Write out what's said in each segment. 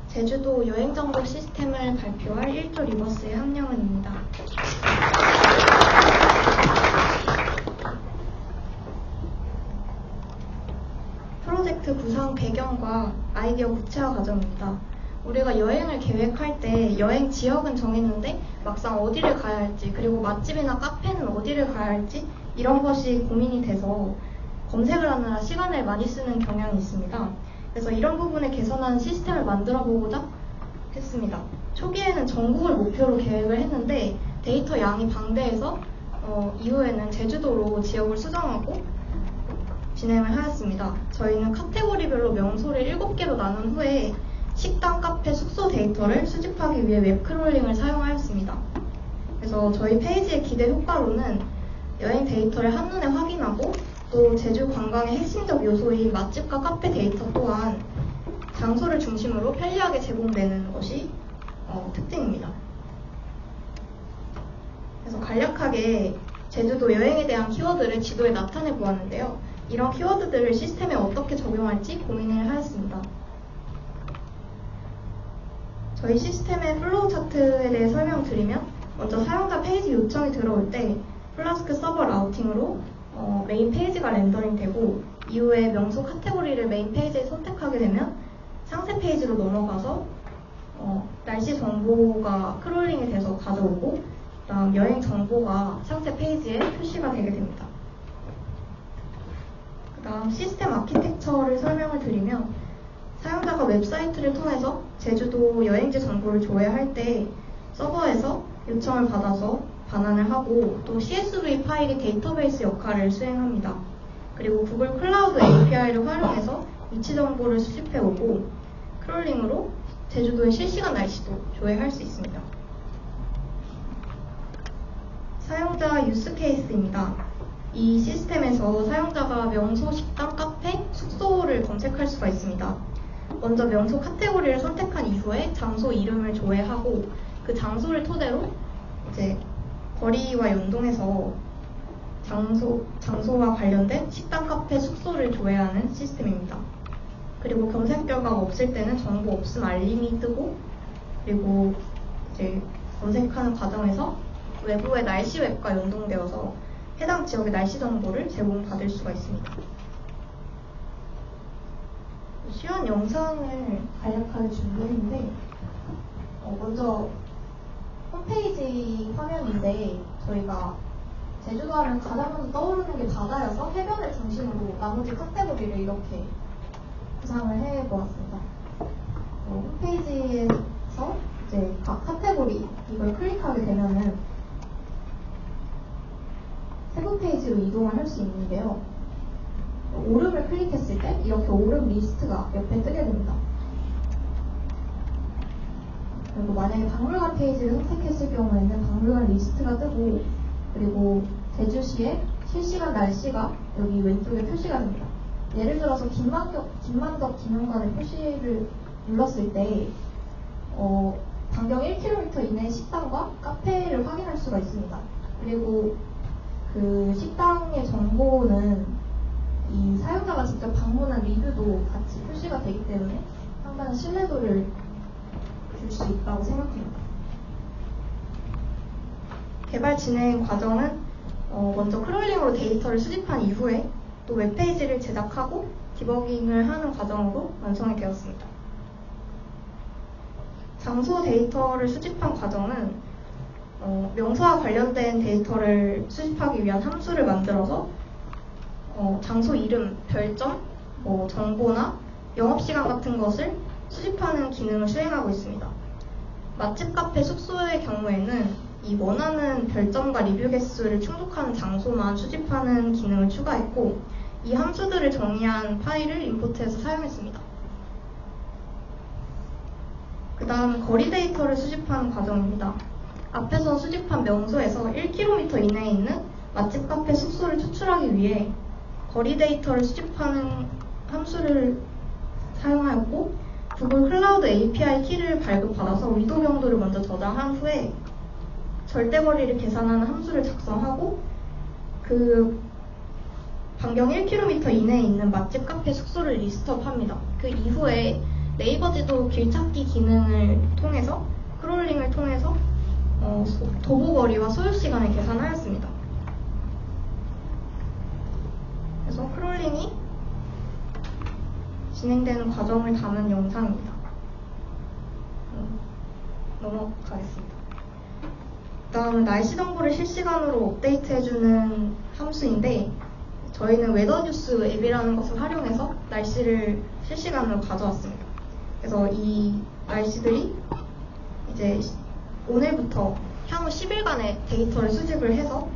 제주도 여행정보 시스템을 발표할 1조 리버스의 함영은입니다. 프로젝트 구상 배경과 아이디어 구체화 과정입니다. 우리가 여행을 계획할 때 여행 지역은 정했는데 막상 어디를 가야 할지, 그리고 맛집이나 카페는 어디를 가야 할지 이런 것이 고민이 돼서 검색을 하느라 시간을 많이 쓰는 경향이 있습니다. 그래서 이런 부분을 개선하는 시스템을 만들어 보고자 했습니다. 초기에는 전국을 목표로 계획을 했는데 데이터 양이 방대해서 이후에는 제주도로 지역을 수정하고 진행을 하였습니다. 저희는 카테고리별로 명소를 7개로 나눈 후에 식당, 카페, 숙소 데이터를 수집하기 위해 웹크롤링을 사용하였습니다. 그래서 저희 페이지의 기대 효과로는 여행 데이터를 한눈에 확인하고 또 제주 관광의 핵심적 요소인 맛집과 카페 데이터 또한 장소를 중심으로 편리하게 제공되는 것이 특징입니다. 그래서 간략하게 제주도 여행에 대한 키워드를 지도에 나타내 보았는데요. 이런 키워드들을 시스템에 어떻게 적용할지 고민을 하였습니다. 저희 시스템의 플로우 차트에 대해 설명드리면 먼저 사용자 페이지 요청이 들어올 때 플라스크 서버 라우팅으로 메인 페이지가 렌더링 되고 이후에 명소 카테고리를 메인 페이지에 선택하게 되면 상세 페이지로 넘어가서 날씨 정보가 크롤링이 돼서 가져오고 그다음 여행 정보가 상세 페이지에 표시가 되게 됩니다. 그다음 시스템 아키텍처를 설명을 드리면 사용자가 웹사이트를 통해서 제주도 여행지 정보를 조회할 때 서버에서 요청을 받아서 반환을 하고 또 CSV 파일이 데이터베이스 역할을 수행합니다. 그리고 구글 클라우드 API를 활용해서 위치 정보를 수집해오고 크롤링으로 제주도의 실시간 날씨도 조회할 수 있습니다. 사용자 유스 케이스입니다. 이 시스템에서 사용자가 명소, 식당, 카페, 숙소를 검색할 수가 있습니다. 먼저 명소 카테고리를 선택한 이후에 장소 이름을 조회하고 그 장소를 토대로 이제 거리와 연동해서 장소와 관련된 식당, 카페, 숙소를 조회하는 시스템입니다. 그리고 검색 결과가 없을 때는 정보 없음 알림이 뜨고 그리고 이제 검색하는 과정에서 외부의 날씨 웹과 연동되어서 해당 지역의 날씨 정보를 제공받을 수가 있습니다. 쉬운 영상을 간략하게 준비했는데 먼저 홈페이지 화면인데 저희가 제주도 하면 가장 먼저 떠오르는 게 바다여서 해변을 중심으로 나머지 카테고리를 이렇게 구상을 해보았습니다. 홈페이지에서 이제 각 카테고리 이걸 클릭하게 되면은 세부 페이지로 이동을 할 수 있는데요. 오름을 클릭했을 때 이렇게 오름 리스트가 옆에 뜨게 됩니다. 그리고 만약에 박물관 페이지를 선택했을 경우에는 박물관 리스트가 뜨고 그리고 제주시의 실시간 날씨가 여기 왼쪽에 표시가 됩니다. 예를 들어서 김만덕 기념관의 표시를 눌렀을 때 반경 1km 이내의 식당과 카페를 확인할 수가 있습니다. 그리고 그 식당의 정보는 이 사용자가 직접 방문한 리뷰도 같이 표시가 되기 때문에 상당한 신뢰도를 줄 수 있다고 생각합니다. 개발 진행 과정은 먼저 크롤링으로 데이터를 수집한 이후에 또 웹페이지를 제작하고 디버깅을 하는 과정으로 완성이 되었습니다. 장소 데이터를 수집한 과정은 명소와 관련된 데이터를 수집하기 위한 함수를 만들어서 장소 이름, 별점, 정보나 영업시간 같은 것을 수집하는 기능을 수행하고 있습니다. 맛집, 카페, 숙소의 경우에는 이 원하는 별점과 리뷰 개수를 충족하는 장소만 수집하는 기능을 추가했고 이 함수들을 정의한 파일을 임포트해서 사용했습니다. 그 다음 거리 데이터를 수집하는 과정입니다. 앞에서 수집한 명소에서 1km 이내에 있는 맛집, 카페, 숙소를 추출하기 위해 거리 데이터를 수집하는 함수를 사용하였고 구글 클라우드 API 키를 발급받아서 위도 경도를 먼저 저장한 후에 절대거리를 계산하는 함수를 작성하고 그 반경 1km 이내에 있는 맛집, 카페, 숙소를 리스트업합니다. 그 이후에 네이버 지도 길찾기 기능을 통해서 크롤링을 통해서 도보거리와 소요시간을 계산하였습니다. 그래서 크롤링이 진행되는 과정을 담은 영상입니다. 넘어가겠습니다. 다음은 날씨 정보를 실시간으로 업데이트해주는 함수인데, 저희는 웨더뉴스 앱이라는 것을 활용해서 날씨를 실시간으로 가져왔습니다. 그래서 이 날씨들이 이제 오늘부터 향후 10일간의 데이터를 수집을 해서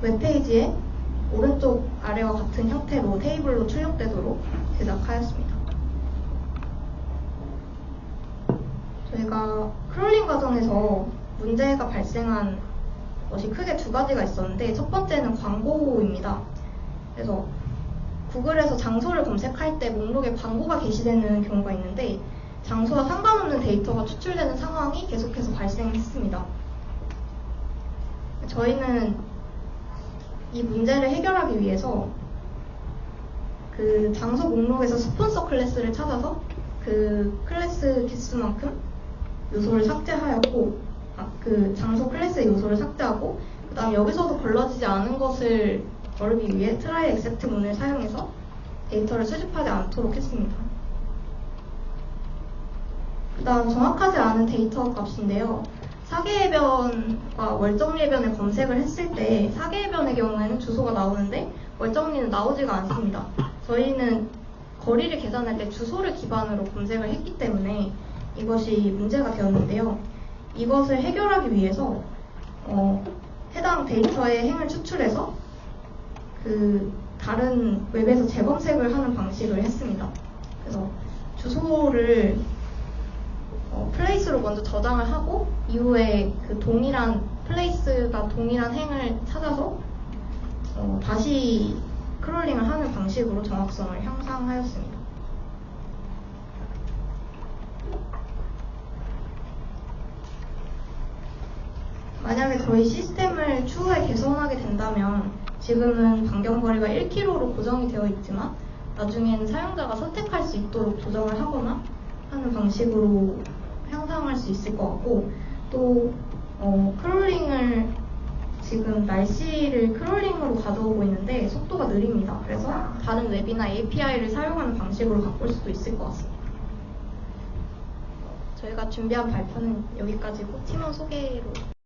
웹페이지에 오른쪽 아래와 같은 형태로 테이블로 출력되도록 제작하였습니다. 저희가 크롤링 과정에서 문제가 발생한 것이 크게 두 가지가 있었는데, 첫 번째는 광고입니다. 그래서 구글에서 장소를 검색할 때 목록에 광고가 게시되는 경우가 있는데, 장소와 상관없는 데이터가 추출되는 상황이 계속해서 발생했습니다. 저희는 이 문제를 해결하기 위해서 그 장소 목록에서 스폰서 클래스를 찾아서 그 클래스 개수만큼 요소를 삭제하였고, 그 장소 클래스의 요소를 삭제하고, 그 다음 여기서도 걸러지지 않은 것을 걸기 위해 try except 문을 사용해서 데이터를 수집하지 않도록 했습니다. 그 다음 정확하지 않은 데이터 값인데요. 사계해변과 월정리해변을 검색을 했을 때 사계해변의 경우에는 주소가 나오는데 월정리는 나오지가 않습니다. 저희는 거리를 계산할 때 주소를 기반으로 검색을 했기 때문에 이것이 문제가 되었는데요. 이것을 해결하기 위해서 해당 데이터의 행을 추출해서 그 다른 웹에서 재검색을 하는 방식을 했습니다. 그래서 주소를 플레이스로 먼저 저장을 하고 이후에 그 동일한 플레이스가 동일한 행을 찾아서 다시 크롤링을 하는 방식으로 정확성을 향상하였습니다. 만약에 저희 시스템을 추후에 개선하게 된다면 지금은 반경거리가 1km로 고정이 되어 있지만 나중에는 사용자가 선택할 수 있도록 조정을 하거나 하는 방식으로 향상할 수 있을 것 같고, 또 크롤링을 지금 날씨를 크롤링으로 가져오고 있는데 속도가 느립니다. 그래서 다른 웹이나 API를 사용하는 방식으로 바꿀 수도 있을 것 같습니다. 저희가 준비한 발표는 여기까지고 팀원 소개로